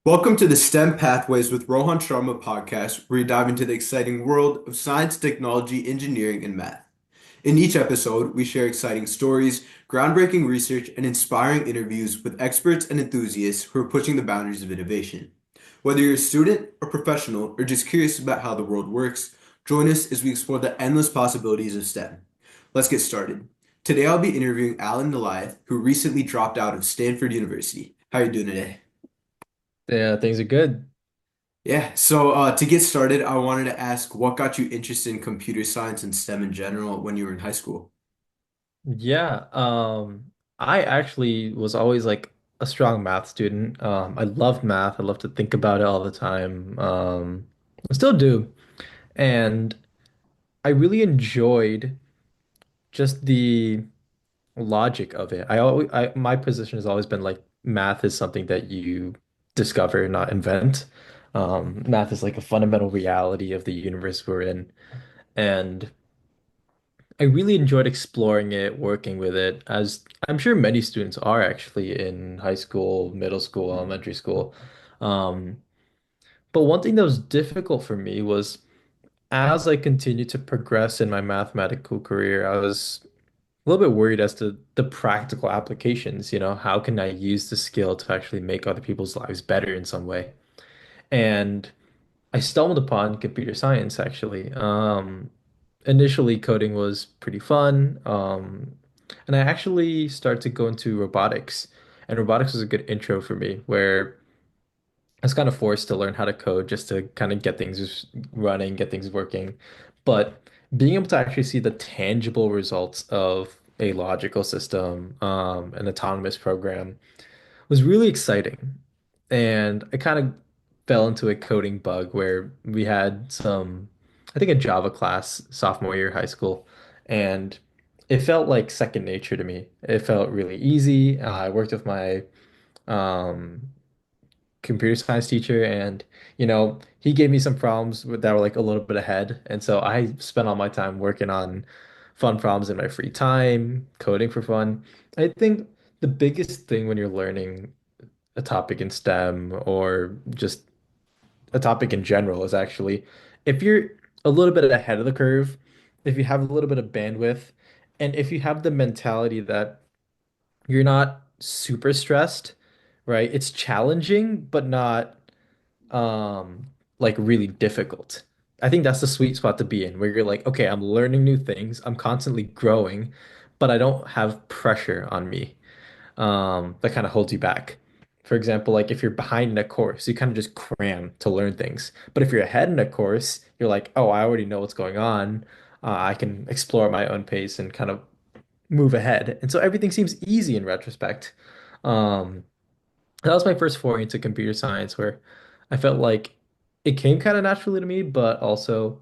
Welcome to the STEM Pathways with Rohan Sharma podcast, where we dive into the exciting world of science, technology, engineering, and math. In each episode, we share exciting stories, groundbreaking research, and inspiring interviews with experts and enthusiasts who are pushing the boundaries of innovation. Whether you're a student or professional or just curious about how the world works, join us as we explore the endless possibilities of STEM. Let's get started. Today, I'll be interviewing Alan Naliath, who recently dropped out of Stanford University. How are you doing today? Yeah, things are good. Yeah, so to get started, I wanted to ask what got you interested in computer science and STEM in general when you were in high school? Yeah, I actually was always like a strong math student. I loved math. I loved to think about it all the time. I still do. And I really enjoyed just the logic of it. My position has always been like math is something that you discover, not invent. Math is like a fundamental reality of the universe we're in. And I really enjoyed exploring it, working with it, as I'm sure many students are actually in high school, middle school, elementary school. Um, but one thing that was difficult for me was as I continued to progress in my mathematical career, I was a little bit worried as to the practical applications. How can I use the skill to actually make other people's lives better in some way? And I stumbled upon computer science actually. Initially, coding was pretty fun. And I actually started to go into robotics. And robotics was a good intro for me, where I was kind of forced to learn how to code just to kind of get things running, get things working. But being able to actually see the tangible results of a logical system, an autonomous program, was really exciting. And I kind of fell into a coding bug where we had I think a Java class sophomore year of high school, and it felt like second nature to me. It felt really easy. I worked with my um, computer science teacher, and he gave me some problems that were like a little bit ahead, and so I spent all my time working on fun problems in my free time, coding for fun. I think the biggest thing when you're learning a topic in STEM or just a topic in general is actually if you're a little bit ahead of the curve, if you have a little bit of bandwidth, and if you have the mentality that you're not super stressed, right? It's challenging, but not like really difficult. I think that's the sweet spot to be in, where you're like, okay, I'm learning new things, I'm constantly growing, but I don't have pressure on me that kind of holds you back. For example, like if you're behind in a course, you kind of just cram to learn things. But if you're ahead in a course, you're like, oh, I already know what's going on. I can explore at my own pace and kind of move ahead. And so everything seems easy in retrospect. Um, that was my first foray into computer science, where I felt like it came kind of naturally to me, but also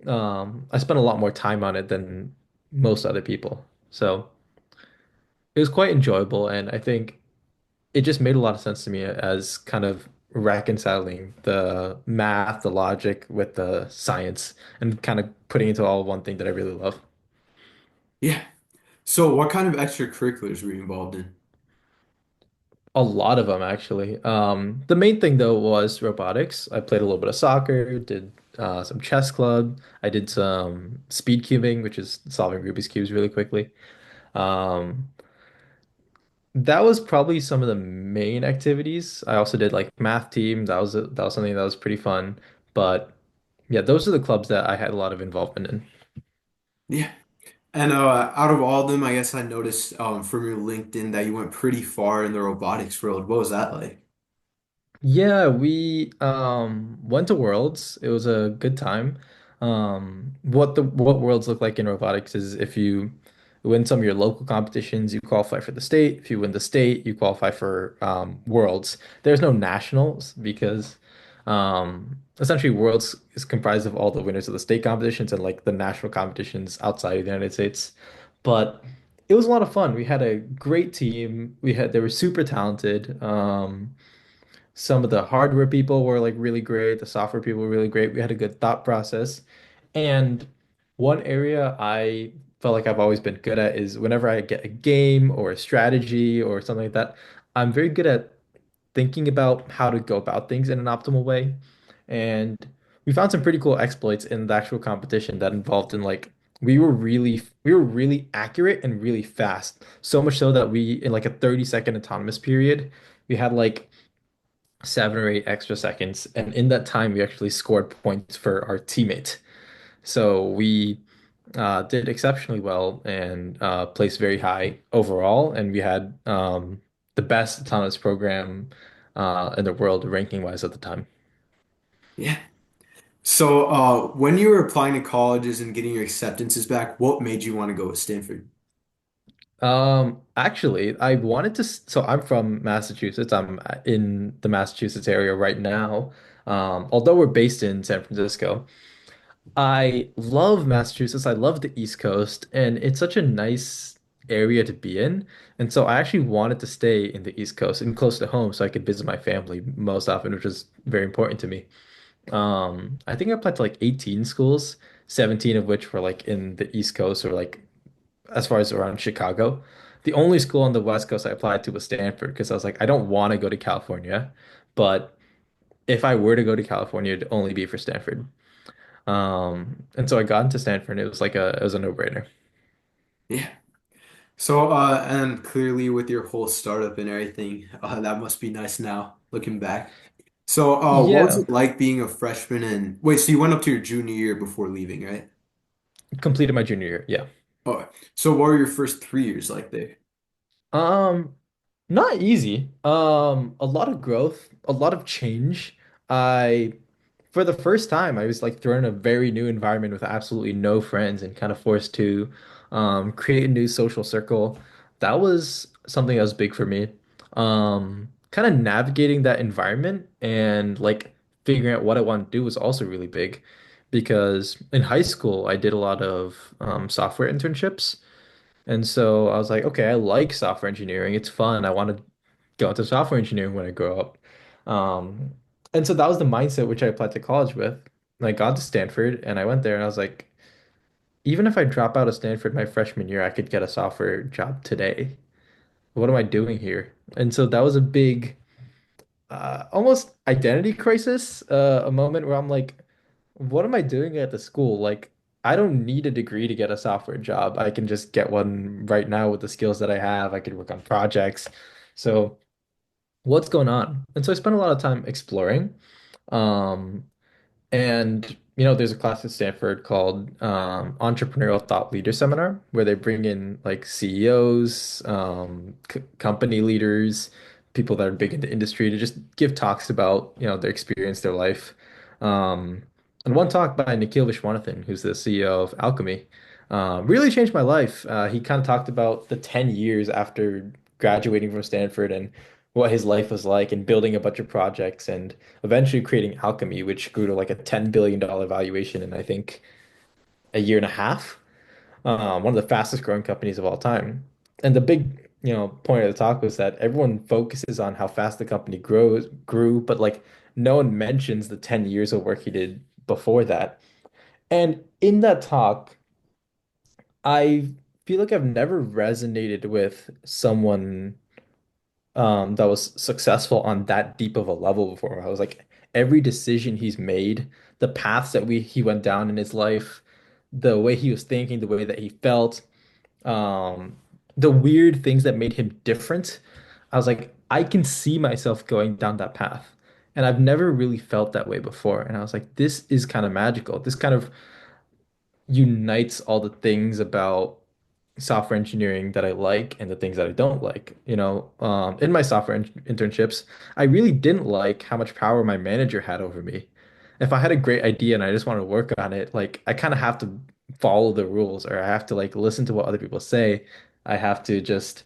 I spent a lot more time on it than most other people. So it was quite enjoyable, and I think it just made a lot of sense to me as kind of reconciling the math, the logic with the science and kind of putting it into all one thing that I really love. Yeah. So what kind of extracurriculars were you involved in? A lot of them actually. The main thing though was robotics. I played a little bit of soccer, did some chess club. I did some speed cubing, which is solving Rubik's cubes really quickly. Um, that was probably some of the main activities. I also did like math team. That was something that was pretty fun. But yeah, those are the clubs that I had a lot of involvement in. Yeah. And out of all of them, I guess I noticed from your LinkedIn that you went pretty far in the robotics world. What was that like? Yeah, we went to Worlds. It was a good time. What Worlds look like in robotics is if you win some of your local competitions, you qualify for the state. If you win the state, you qualify for Worlds. There's no nationals because essentially Worlds is comprised of all the winners of the state competitions and like the national competitions outside of the United States. But it was a lot of fun. We had a great team. They were super talented. Some of the hardware people were like really great. The software people were really great. We had a good thought process. And one area I felt like I've always been good at is whenever I get a game or a strategy or something like that, I'm very good at thinking about how to go about things in an optimal way. And we found some pretty cool exploits in the actual competition that involved in like we were really accurate and really fast. So much so that we in like a 30-second autonomous period, we had like 7 or 8 extra seconds. And in that time we actually scored points for our teammate. So we did exceptionally well and placed very high overall. And we had the best autonomous program in the world ranking wise at the time. Yeah. So, when you were applying to colleges and getting your acceptances back, what made you want to go with Stanford? Actually, I wanted to. So I'm from Massachusetts. I'm in the Massachusetts area right now. Although we're based in San Francisco. I love Massachusetts. I love the East Coast, and it's such a nice area to be in. And so I actually wanted to stay in the East Coast and close to home so I could visit my family most often, which is very important to me. I think I applied to like 18 schools, 17 of which were like in the East Coast or like as far as around Chicago. The only school on the West Coast I applied to was Stanford because I was like, I don't want to go to California, but if I were to go to California, it'd only be for Stanford. And so I got into Stanford and it was a no-brainer. Yeah. So, and clearly with your whole startup and everything, that must be nice now, looking back. So, what was Yeah, it like being a freshman and wait, so you went up to your junior year before leaving, right? completed my junior year. Yeah. Oh, so what were your first 3 years like there? Um, Not easy. A lot of growth, a lot of change. I, for the first time, I was like thrown in a very new environment with absolutely no friends and kind of forced to create a new social circle. That was something that was big for me. Kind of navigating that environment and like figuring out what I want to do was also really big because in high school, I did a lot of software internships. And so I was like, okay, I like software engineering. It's fun. I want to go into software engineering when I grow up. Um, and so that was the mindset which I applied to college with. And I got to Stanford and I went there and I was like, even if I drop out of Stanford my freshman year, I could get a software job today. What am I doing here? And so that was a big, almost identity crisis, a moment where I'm like, what am I doing at the school? Like, I don't need a degree to get a software job. I can just get one right now with the skills that I have. I could work on projects. So, what's going on? And so I spent a lot of time exploring. Um, and there's a class at Stanford called Entrepreneurial Thought Leader Seminar, where they bring in like CEOs, c company leaders, people that are big into industry to just give talks about their experience, their life. Um, and one talk by Nikhil Vishwanathan, who's the CEO of Alchemy, really changed my life. He kind of talked about the 10 years after graduating from Stanford and what his life was like and building a bunch of projects and eventually creating Alchemy, which grew to like a $10 billion valuation in I think a year and a half. One of the fastest growing companies of all time. And the big, point of the talk was that everyone focuses on how fast the company grew, but like no one mentions the 10 years of work he did before that. And in that talk, I feel like I've never resonated with someone that was successful on that deep of a level before. I was like, every decision he's made, the paths that he went down in his life, the way he was thinking, the way that he felt, um, the weird things that made him different. I was like, I can see myself going down that path. And I've never really felt that way before. And I was like, this is kind of magical. This kind of unites all the things about software engineering that I like and the things that I don't like. In my software internships, I really didn't like how much power my manager had over me. If I had a great idea and I just wanted to work on it, like I kind of have to follow the rules or I have to like listen to what other people say. I have to just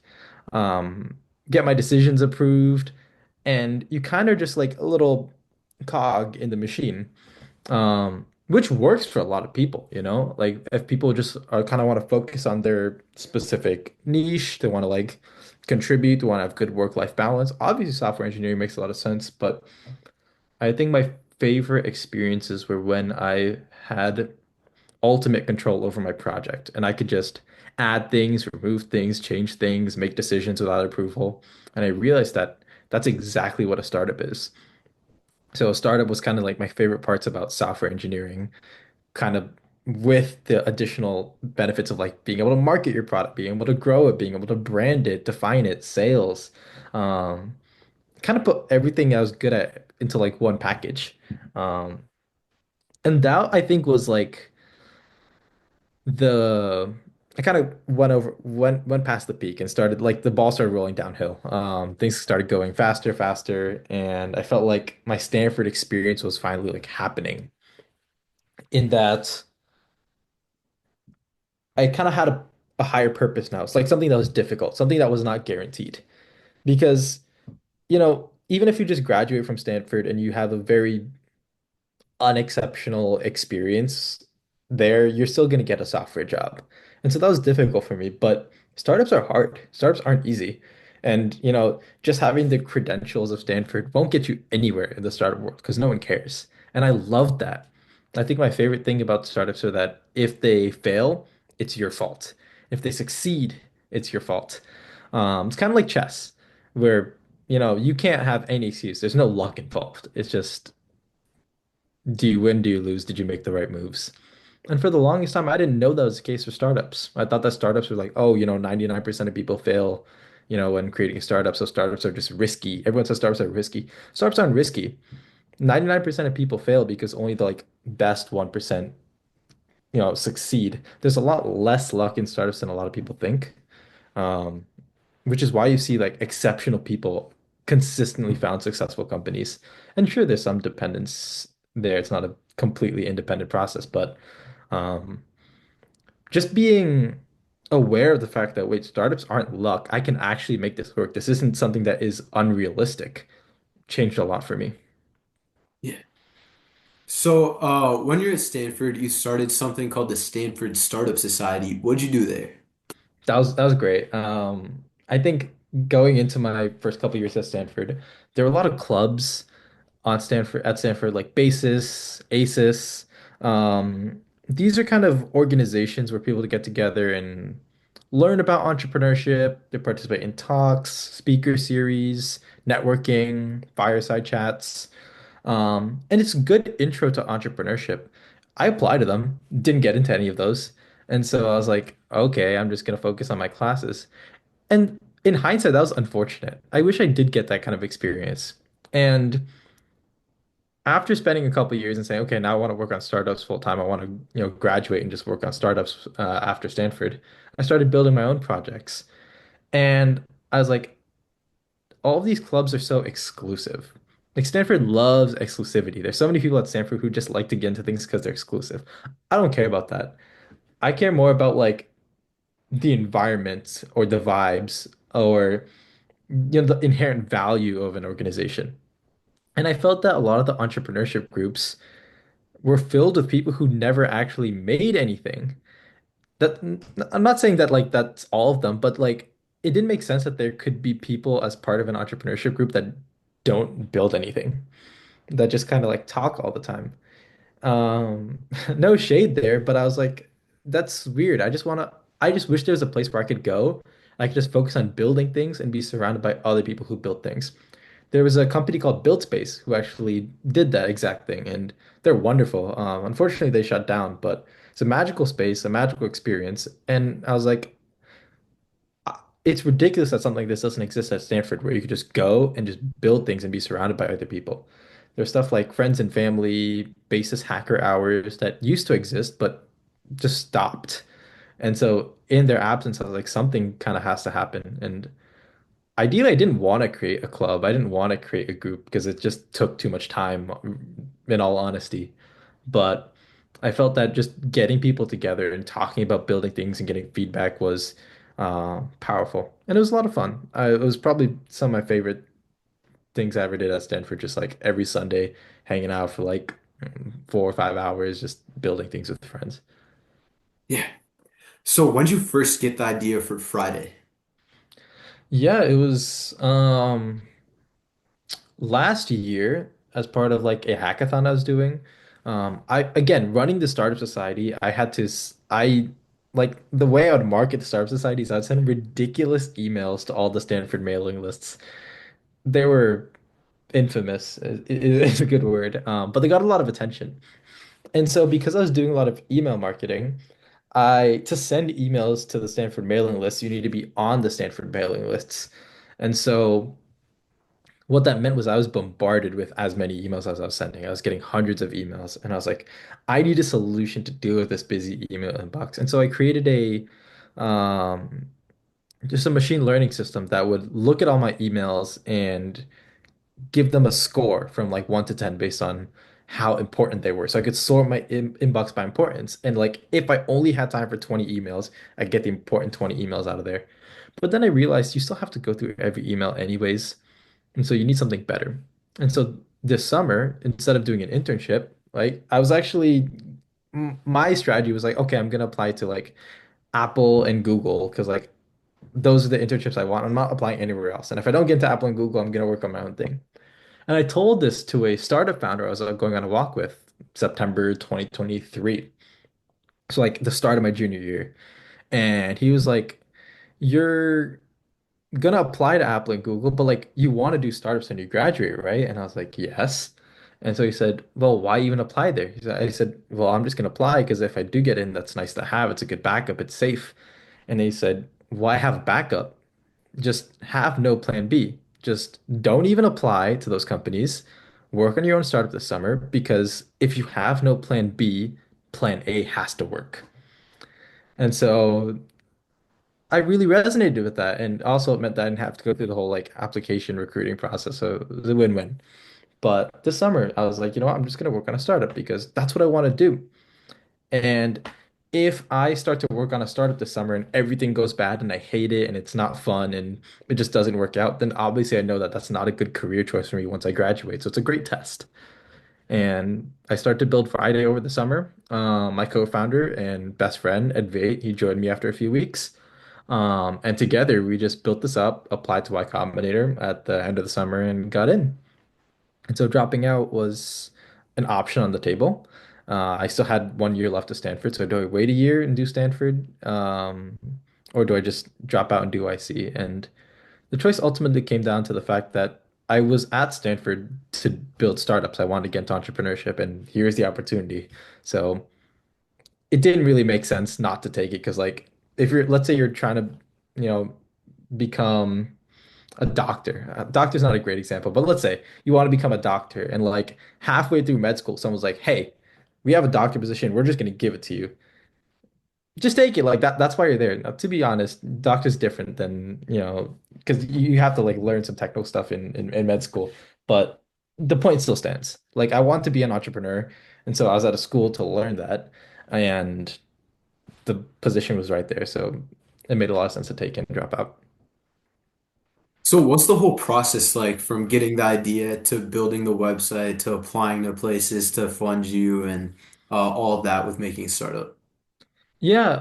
um, get my decisions approved. And you kind of just like a little cog in the machine, which works for a lot of people, like if people just are kind of want to focus on their specific niche, they want to like contribute, they want to have good work-life balance. Obviously, software engineering makes a lot of sense, but I think my favorite experiences were when I had ultimate control over my project and I could just add things, remove things, change things, make decisions without approval. And I realized that That's exactly what a startup is. So a startup was kind of like my favorite parts about software engineering, kind of with the additional benefits of like being able to market your product, being able to grow it, being able to brand it, define it, sales. Um, Kind of put everything I was good at into like one package. Um, and that I think was like the I kind of went past the peak and started like the ball started rolling downhill. Things started going faster, and I felt like my Stanford experience was finally like happening in that I kind of had a higher purpose now. It's like something that was difficult, something that was not guaranteed. Because, even if you just graduate from Stanford and you have a very unexceptional experience there, you're still going to get a software job. And so that was difficult for me, but startups are hard. Startups aren't easy. And, just having the credentials of Stanford won't get you anywhere in the startup world because no one cares. And I love that. I think my favorite thing about startups are that if they fail, it's your fault. If they succeed, it's your fault. It's kind of like chess, where, you can't have any excuse. There's no luck involved. It's just do you win? Do you lose? Did you make the right moves? And for the longest time, I didn't know that was the case for startups. I thought that startups were like, oh, 99% of people fail, when creating a startup. So startups are just risky. Everyone says startups are risky. Startups aren't risky. 99% of people fail because only the like best 1%, succeed. There's a lot less luck in startups than a lot of people think. Um, which is why you see like exceptional people consistently found successful companies. And sure, there's some dependence there. It's not a completely independent process, but um, just being aware of the fact that wait, startups aren't luck. I can actually make this work. This isn't something that is unrealistic. Changed a lot for me. Yeah. So, when you're at Stanford, you started something called the Stanford Startup Society. What'd you do there? That was great. I think going into my first couple years at Stanford, there were a lot of clubs on Stanford at Stanford, like BASIS, ACES. These are kind of organizations where people get together and learn about entrepreneurship. They participate in talks, speaker series, networking, fireside chats. And it's a good intro to entrepreneurship. I applied to them, didn't get into any of those. And so I was like, okay, I'm just gonna focus on my classes. And in hindsight, that was unfortunate. I wish I did get that kind of experience. And after spending a couple of years and saying, okay, now I want to work on startups full time. I want to, graduate and just work on startups after Stanford. I started building my own projects, and I was like, all of these clubs are so exclusive. Like Stanford loves exclusivity. There's so many people at Stanford who just like to get into things because they're exclusive. I don't care about that. I care more about like the environment or the vibes or the inherent value of an organization. And I felt that a lot of the entrepreneurship groups were filled with people who never actually made anything. That I'm not saying that like that's all of them, but like it didn't make sense that there could be people as part of an entrepreneurship group that don't build anything, that just kind of like talk all the time. Um, no shade there, but I was like, that's weird. I just wish there was a place where I could go. I could just focus on building things and be surrounded by other people who build things. There was a company called BuildSpace who actually did that exact thing, and they're wonderful. Unfortunately, they shut down, but it's a magical space, a magical experience. And I was like, it's ridiculous that something like this doesn't exist at Stanford, where you could just go and just build things and be surrounded by other people. There's stuff like friends and family, basis hacker hours that used to exist, but just stopped. And so in their absence, I was like, something kind of has to happen. And ideally, I didn't want to create a club. I didn't want to create a group because it just took too much time, in all honesty. But I felt that just getting people together and talking about building things and getting feedback was powerful. And it was a lot of fun. It was probably some of my favorite things I ever did at Stanford, just like every Sunday hanging out for like 4 or 5 hours, just building things with friends. Yeah. So, when did you first get the idea for Friday? Yeah, it was last year as part of like a hackathon I was doing. I again running the startup society, I had to I like the way I would market the startup society is I'd send ridiculous emails to all the Stanford mailing lists. they were infamous is a good word. But they got a lot of attention. And so because I was doing a lot of email marketing, I to send emails to the Stanford mailing list, you need to be on the Stanford mailing lists. And so what that meant was I was bombarded with as many emails as I was sending. I was getting hundreds of emails, and I was like, I need a solution to deal with this busy email inbox. And so I created just a machine learning system that would look at all my emails and give them a score from like 1 to 10 based on how important they were. So I could sort my inbox by importance. And like if I only had time for 20 emails, I'd get the important 20 emails out of there. But then I realized you still have to go through every email anyways. And so you need something better. And so this summer, instead of doing an internship, like I was actually my strategy was like, okay, I'm gonna apply to like Apple and Google because like those are the internships I want. I'm not applying anywhere else. And if I don't get into Apple and Google, I'm gonna work on my own thing. And I told this to a startup founder I was going on a walk with September 2023. So like the start of my junior year. And he was like, you're gonna apply to Apple and Google, but like you want to do startups when you graduate, right? And I was like, yes. And so he said, well, why even apply there? I said, well, I'm just gonna apply because if I do get in, that's nice to have. It's a good backup. It's safe. And he said, why have a backup? Just have no plan B. Just don't even apply to those companies. Work on your own startup this summer because if you have no plan B, plan A has to work. And so I really resonated with that. And also it meant that I didn't have to go through the whole like application recruiting process. So it was a win-win. But this summer, I was like, you know what? I'm just going to work on a startup because that's what I want to do. And if I start to work on a startup this summer and everything goes bad and I hate it and it's not fun and it just doesn't work out, then obviously I know that that's not a good career choice for me once I graduate. So it's a great test. And I started to build Friday over the summer. My co-founder and best friend, Advait, he joined me after a few weeks. And together we just built this up, applied to Y Combinator at the end of the summer and got in. And so dropping out was an option on the table. I still had 1 year left of Stanford, so do I wait a year and do Stanford, or do I just drop out and do IC? And the choice ultimately came down to the fact that I was at Stanford to build startups. I wanted to get into entrepreneurship, and here's the opportunity. So it didn't really make sense not to take it because, like, if you're, let's say you're trying to, you know, become a doctor. A doctor's not a great example, but let's say you want to become a doctor and like halfway through med school, someone's like, "Hey, we have a doctor position. We're just going to give it to you. Just take it." Like that. That's why you're there. Now, to be honest, doctor's different than, because you have to like learn some technical stuff in med school. But the point still stands. Like I want to be an entrepreneur, and so I was at a school to learn that, and the position was right there. So it made a lot of sense to take and drop out. So what's the whole process like from getting the idea to building the website to applying to places to fund you and all of that with making a startup? Yeah,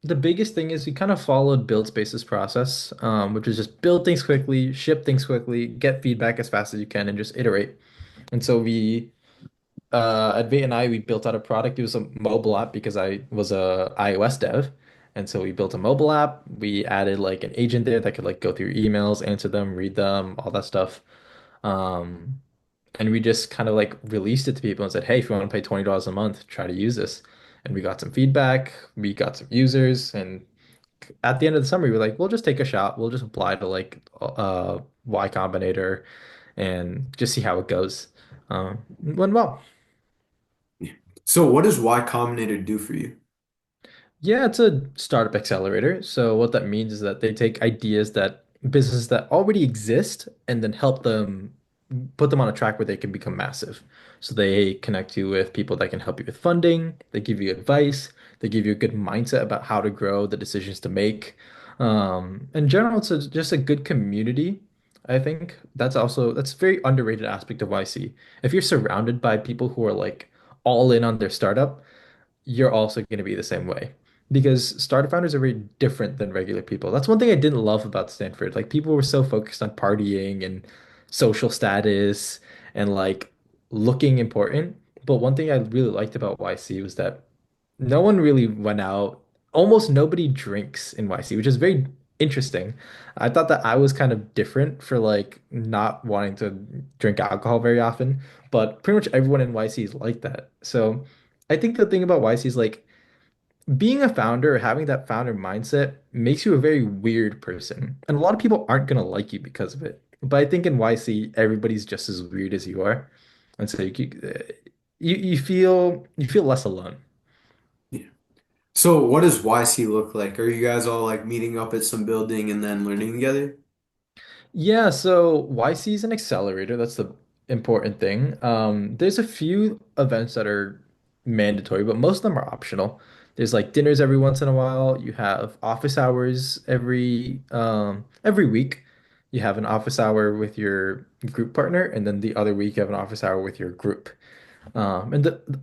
the biggest thing is we kind of followed build spaces process, which is just build things quickly, ship things quickly, get feedback as fast as you can, and just iterate. And so Advait and I, we built out a product. It was a mobile app because I was a iOS dev. And so we built a mobile app. We added like an agent there that could like go through emails, answer them, read them, all that stuff. Um, and we just kind of like released it to people and said, hey, if you want to pay $20 a month, try to use this. And we got some feedback, we got some users, and at the end of the summer, we were like, we'll just take a shot. We'll just apply to like Y Combinator and just see how it goes. It went well. So what does Y Combinator do for you? Yeah, it's a startup accelerator. So what that means is that they take ideas that businesses that already exist and then help them put them on a track where they can become massive. So they connect you with people that can help you with funding, they give you advice, they give you a good mindset about how to grow, the decisions to make. In general, it's just a good community. I think that's a very underrated aspect of YC. If you're surrounded by people who are like all in on their startup, you're also going to be the same way because startup founders are very different than regular people. That's one thing I didn't love about Stanford. Like people were so focused on partying and social status and like looking important. But one thing I really liked about YC was that no one really went out. Almost nobody drinks in YC, which is very interesting. I thought that I was kind of different for like not wanting to drink alcohol very often, but pretty much everyone in YC is like that. So I think the thing about YC is like being a founder or having that founder mindset makes you a very weird person. And a lot of people aren't gonna like you because of it. But I think in YC, everybody's just as weird as you are. And so you feel less alone. Yeah. So what does YC look like? Are you guys all like meeting up at some building and then learning together? Yeah, so YC is an accelerator. That's the important thing. There's a few events that are mandatory, but most of them are optional. There's like dinners every once in a while. You have office hours every week. You have an office hour with your group partner, and then the other week you have an office hour with your group.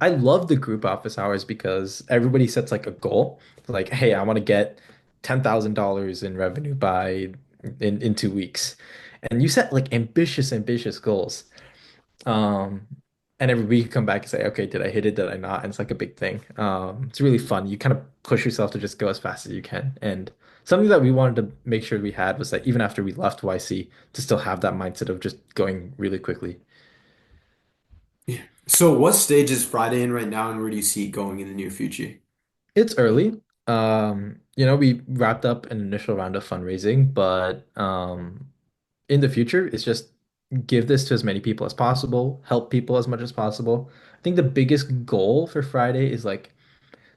I love the group office hours because everybody sets like a goal. Like, hey, I want to get $10,000 in revenue by in 2 weeks. And you set like ambitious goals. Um, and every week you come back and say, okay, did I hit it? Did I not? And it's like a big thing. It's really fun. You kind of push yourself to just go as fast as you can. And something that we wanted to make sure we had was that even after we left YC, to still have that mindset of just going really quickly. Yeah. So what stage is Friday in right now, and where do you see it going in the near future? It's early. We wrapped up an initial round of fundraising, but in the future, it's just give this to as many people as possible, help people as much as possible. I think the biggest goal for Friday is like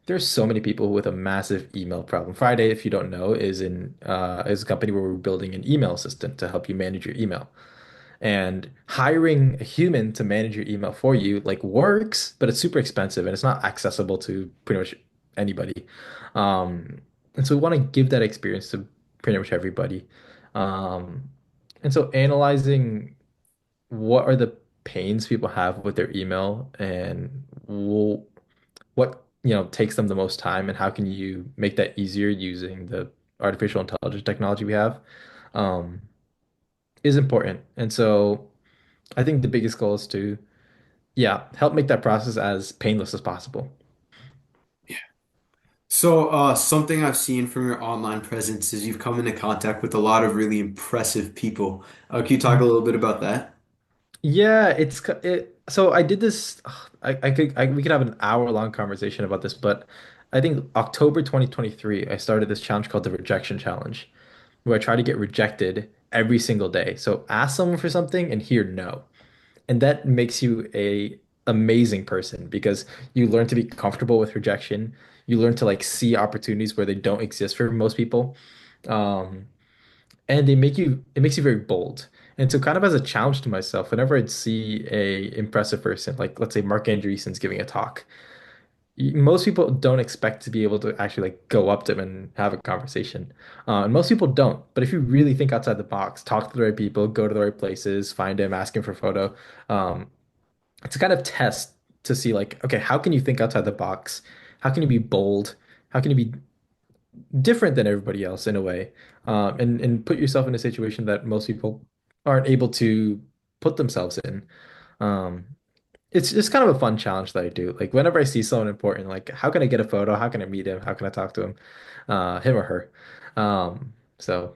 there's so many people with a massive email problem. Friday, if you don't know, is a company where we're building an email assistant to help you manage your email. And hiring a human to manage your email for you like works, but it's super expensive and it's not accessible to pretty much anybody. Um, and so we want to give that experience to pretty much everybody. Um, and so analyzing what are the pains people have with their email and what takes them the most time and how can you make that easier using the artificial intelligence technology we have um, is important. And so I think the biggest goal is to, yeah, help make that process as painless as possible. So, something I've seen from your online presence is you've come into contact with a lot of really impressive people. Can you talk a Mhm. little bit about that? Yeah, so I did this. We could have an hour-long conversation about this, but I think October 2023, I started this challenge called the Rejection Challenge, where I try to get rejected every single day. So ask someone for something and hear no. And that makes you a amazing person because you learn to be comfortable with rejection. You learn to like see opportunities where they don't exist for most people. Um, and it makes you very bold. And so kind of as a challenge to myself, whenever I'd see a impressive person, like let's say Mark Andreessen's giving a talk, most people don't expect to be able to actually like go up to them and have a conversation. And most people don't. But if you really think outside the box, talk to the right people, go to the right places, find him, ask him for a photo, um, it's a kind of test to see like, okay, how can you think outside the box? How can you be bold? How can you be different than everybody else in a way? And put yourself in a situation that most people aren't able to put themselves in. Um, it's just kind of a fun challenge that I do. Like whenever I see someone important, like how can I get a photo? How can I meet him? How can I talk to him or her? So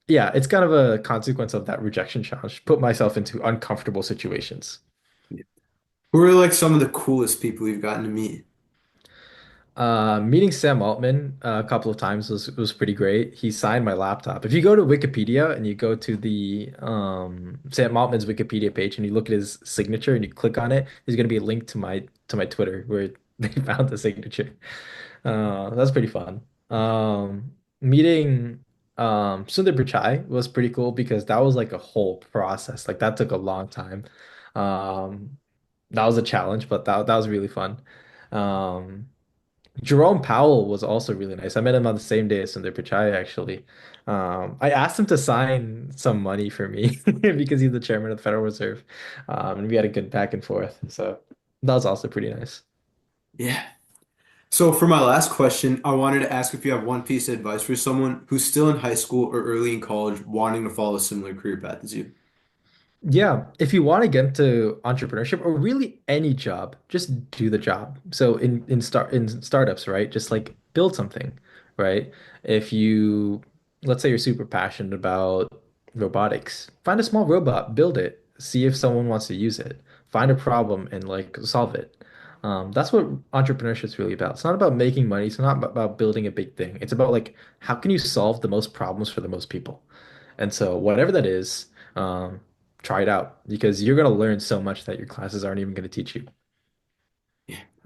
yeah, it's kind of a consequence of that rejection challenge. Put myself into uncomfortable situations. Who are like some of the coolest people you've gotten to meet? Meeting Sam Altman a couple of times was pretty great. He signed my laptop. If you go to Wikipedia and you go to the Sam Altman's Wikipedia page and you look at his signature and you click on it, there's gonna be a link to my Twitter where they found the signature. That's pretty fun. Meeting Sundar Pichai was pretty cool because that was like a whole process. Like that took a long time. Um, that was a challenge, but that was really fun. Um, Jerome Powell was also really nice. I met him on the same day as Sundar Pichai, actually. I asked him to sign some money for me because he's the chairman of the Federal Reserve. And we had a good back and forth. So that was also pretty nice. Yeah. So, for my last question, I wanted to ask if you have one piece of advice for someone who's still in high school or early in college wanting to follow a similar career path as you. Yeah, if you want to get into entrepreneurship or really any job, just do the job. So in startups, right? Just like build something, right? If you let's say you're super passionate about robotics. Find a small robot, build it, see if someone wants to use it. Find a problem and like solve it. That's what entrepreneurship is really about. It's not about making money. It's not about building a big thing. It's about like how can you solve the most problems for the most people? And so whatever that is, try it out because you're gonna learn so much that your classes aren't even gonna teach you.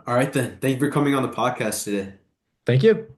All right then. Thank you for coming on the podcast today. Thank you.